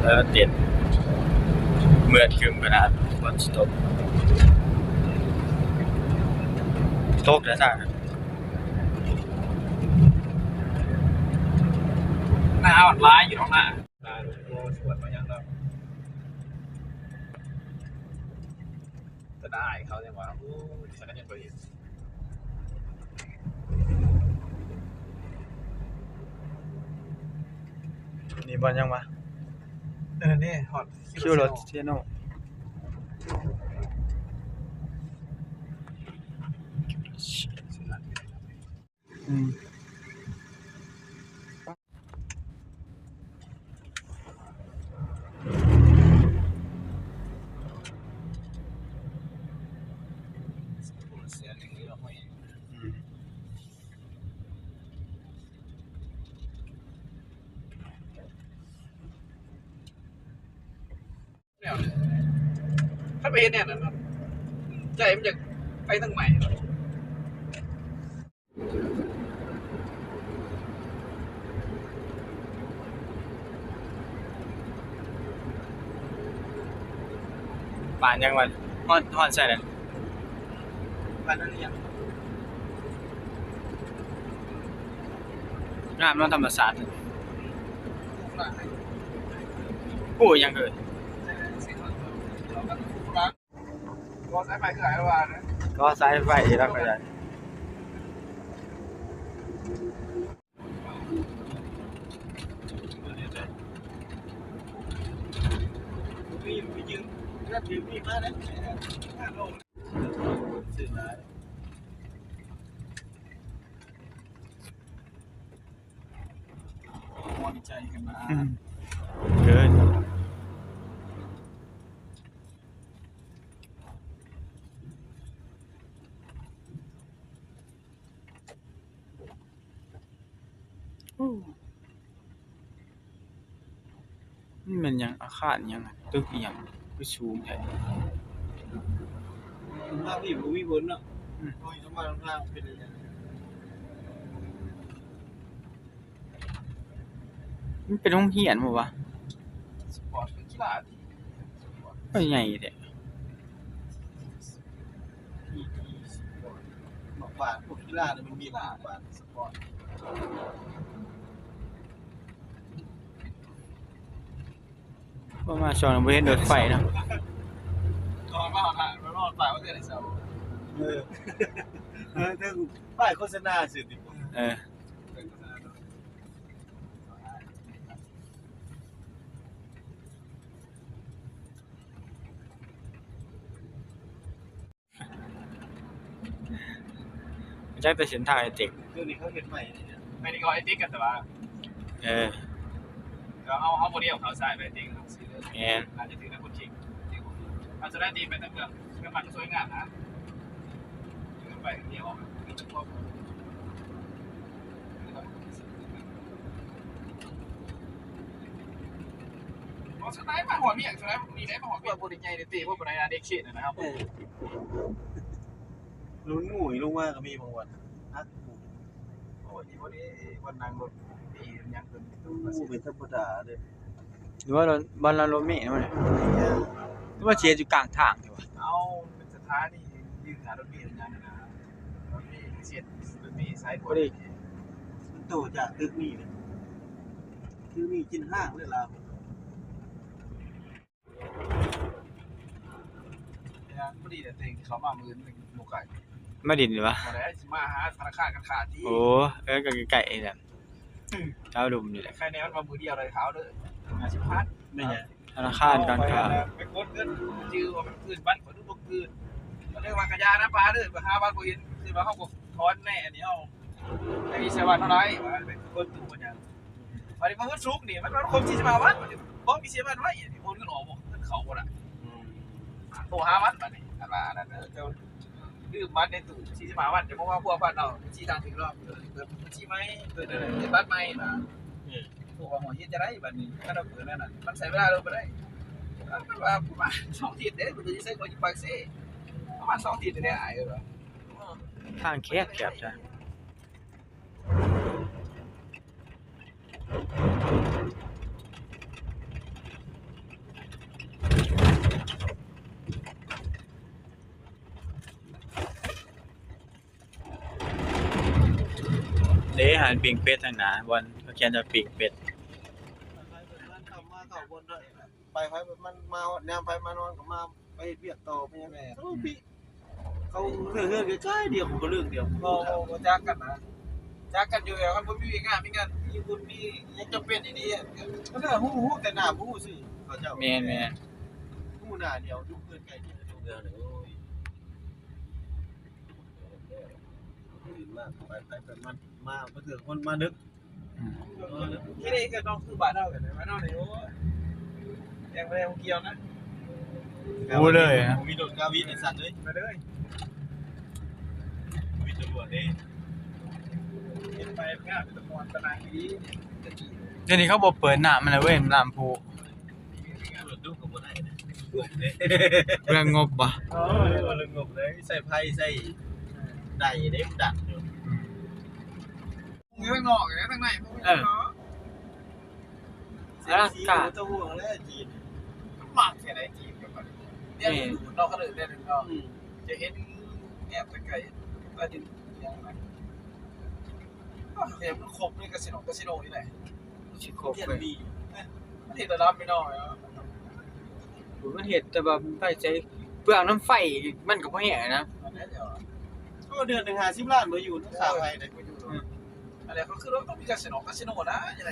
แล้วเด็ดเมื่อคืนขนาดฝนตกแล้วจ้ะหน้าอ่อนร้ายอยู่ตรงหน้าตาโลสวดมาอย่างเราจะได้เขาเนี่ยว่าโอ้ฉันก็ยังเคยเห็นนี่บอลยังวะนี่ฮอต คิวรถเทียโน่เสียอย่างนี้เราไม่เนี่ยถ้าไปเห็นเนี่ยนะใจมันจะไปทางใหม่ป่านยังวันฮอนใส่เลย บ้านนั้นยัง งามน้องธรรมศาสตร์กู้ยังเกิด ก็สายไฟคือหลายระหว่างนะ ก็สายไฟแล้วก็ได้มียืมถ้ายืมมีมากนะ5 โลซื้อมามอนใจกันมาเกินนี่มันยังอาคารยังตึกยังก็สูงแท้ภาพที่อยู่วิบลเนาะก็อยู่มาข้างเป็นยังไง มันเป็นห้องเหียนบ่วะ สปอร์ตเป็นกีฬาที่ ก็ใหญ่แท้ บอกว่าพวกกีฬาเนี่ยมันมีหลายแบบสปอร์ต บ่มาชอนบ่เห็นรถไฟเนาะ ตอนมาถ่ายมารอดฝ่ายว่าเกิดอะไรเศร้าถ้าป้ายโฆษณาสื่อติดจักแต่เส้นทางไอ้เต็ก เรื่องนี้เขาเห็นใหม่ไม่ได้ก็ไอ้ติ๊กกันแต่ว่า เออ เราเอาโมเดลเขาใส่ไปติ๊กซื้อเลย แม่น อาจจะถือเป็นคนจริงอาจจะได้ดีไปทั้งเมืองเมืองมันสวยงามนะไปเที่ยวสไตล์มาหัวเมียงใช่ไหมมีได้มาหัวเมียงบริใหญ่ในตีพวกบริยาเด็กเขียนนะครับลุ้นหงุยลงมาก็มีบางวันฮะโอ้ยวันนี้วันนางรถตียังเป็นเป็นธรรมดาเลย หรือว่ารถบ่ละรถเมล์นั่นหรือว่าเสียอยู่กลางทางนี่วะ เอาเป็นสถานียืนหารถเมล์อย่างนั้นนะรถเมล์เสียดรถเมล์สายบนมันโตจากตึกนี่เลยตึกนี่กินห้างเลยเราพอดีแต่เองเขามามือหนึ่งโมไก่ มาดินหรือวะ มาได้มาหาธนาคารกันขาดที่ โอ้ก็ไกลๆแหละเจ้าดุมนี่แหละ ใครแนวมามือเดียวเลยเขาเลย50,000ไม่ใช่ ธนาคารการค้า ไปกดเงินจื้อว่ามันคืนบ้านขอทุกคืนเขาเรียกว่ากระยานะปลาเด้อ5 บาทกูเห็นคือว่าเขาบอกทอนแน่อันนี้เอาไอ้เสวัสดิ์เท่าไรว่าเป็นคนตู่มันยังวันนี้มันก็ซุกนี่มันคงที่จะมาวัดมันบอกมีเสียมันไว้อย่างนี้โอนขึ้นออกบอกขึ้นเขาหมดอ่ะโทรหาวัดมาเนี่ยอะไรนั่นเจ้าดื้อวัดในตู่ชี้จะมาวัดจะบอกว่าพวกบ้านเราชี้ทางถึงรอบเปิดชี้ไหมเปิดอะไรบัตรไหมนะพวกหัวเฮียจะได้บัตรนี้ถ้าเราเปิดนั่นน่ะมันใส่เวลาเราไปได้มันว่าประมาณ2 ทีเด้มันจะใช้คนยิงปากเซ่ประมาณ2 ทีเนี่ยไอ้เหรอ ทางแคบจ้ะ ด้อาหารปิ้งเป็ดทางหน้าบอนเขาเขียนว่าปิ้งเป็ด ไปมันมาแนวไปมานอนก็มาไปเบียดต่อไปยังไงพี่เขาเรื่องใกล้เดียวผมก็เรื่องเดียว เราจักกันนะจักกันอยู่แล้วครับผมมีงานมีบุญมียังจำเป็นดีๆ ก็น่าหูแต่หน้าหูสิเขาเจ้า แม่น หูหน้าเดียวทุกเพื่อนใกล้เดียวทุกเรื่องเลยมากไปมันมาเถื่อนคนมานึก ที่นี่ก็ต้องคือบ้านเรากันบ้านเราเนี่ยโอ้ยังไม่ได้เกี่ยวนะ รู้เลยนะ มีโดดกาวิในสัตว์เลย มาเลย มีตำรวจเอง เป็นไปงานเป็นตะมอนตะนางนี้ เดี๋ยวนี้เขาบ่เปิดน้ำมันแล้วเว้ยน้ำพุ ตำรวจดูกับคนไหนนะ เรื่องงบบ่ อ๋อเรื่องงบเลยใส่ไพ่ใส่ได้เด็บดักอยู่ มึงข้างนอกอย่างนี้ข้างในมึงเนาะ ตัวห่วงแล้วจีน หมักแค่ไหนจีบกันเนี่ยนอกก็เลยได้ถึงก็จะเห็นแอบไปไกลก็ดึงยังไงเนี่ยมันครบนี่กาสิโนนี่แหละ สิครบ เทียน เลย มี มันเห็นแต่รับไม่น้อย มันเฮ็ดแต่ว่าไฟใช้เปลืองน้ำไฟมันก็บ่แห้งนะ ก็เดือนหนึ่ง50 ล้านมาอยู่นะข่าวไทยเลย อะไรเขาคือรถต้องมีกาสิโนนะยังไง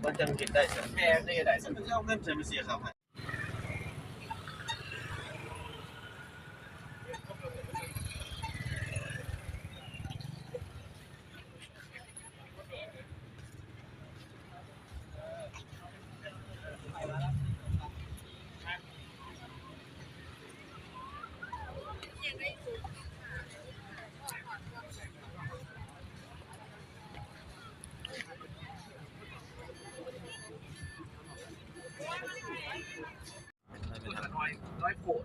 มันจะกินได้ใช่ไหม แม่ได้ได้ ฉันไม่เอาเงินฉันไปเสียข่าวไทย น้อยโผล่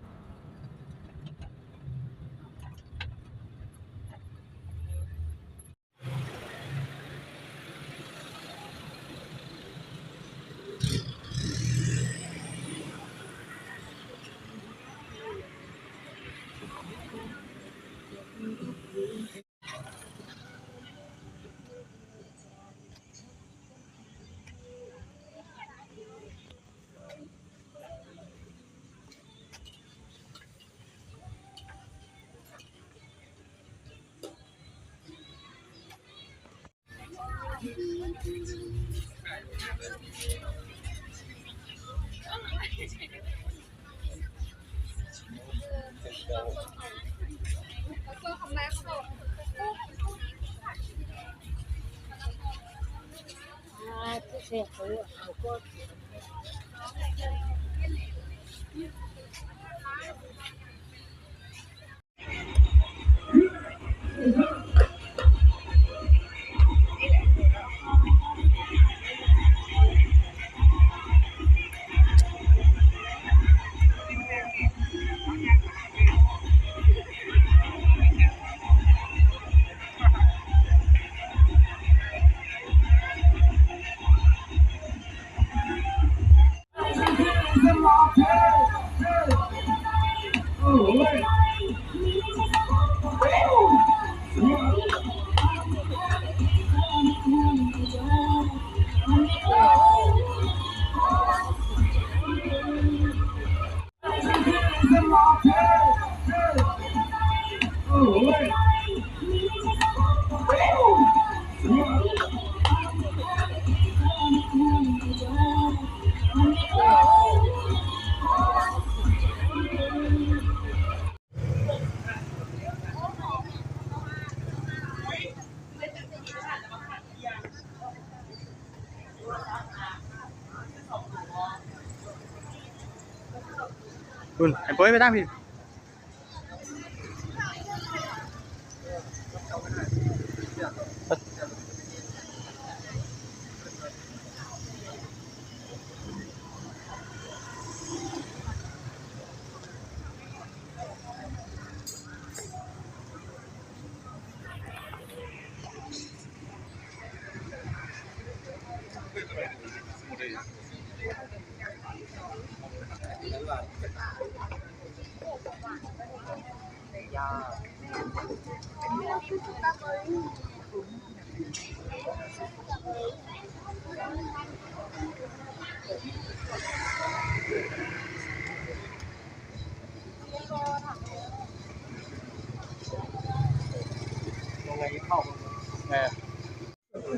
คุณไอ้ปุ้ยไปตั้งพี่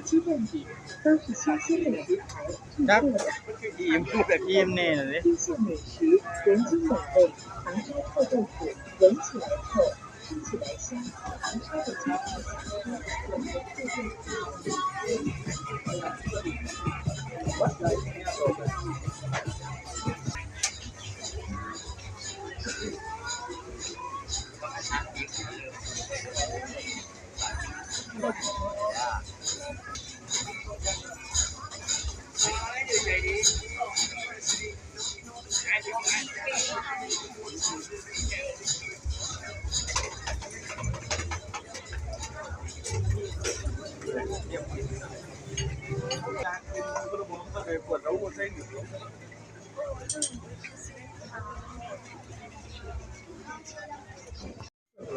基站点都是新鲜美食台制作的， อิ่มแบบอิ่มแน่เลย 新鲜美食，人均美味。杭州臭豆腐，闻起来臭，吃起来香。杭州的家常小吃，我们的特色。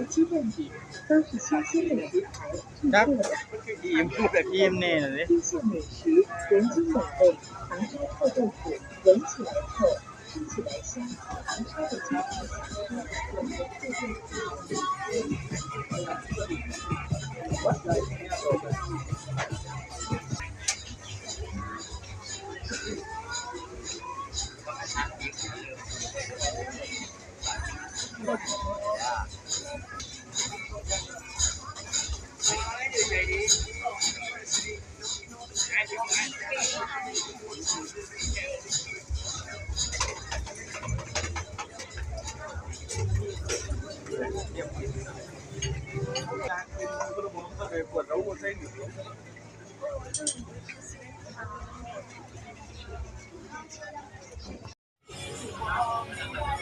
基站点都是新鲜美食台制作的， อิ่มแบบอิ่มแน่เลย 新鲜美食，人均美味。杭州臭豆腐，闻起来臭，吃起来香。杭州的家常小吃，我们的特色。เ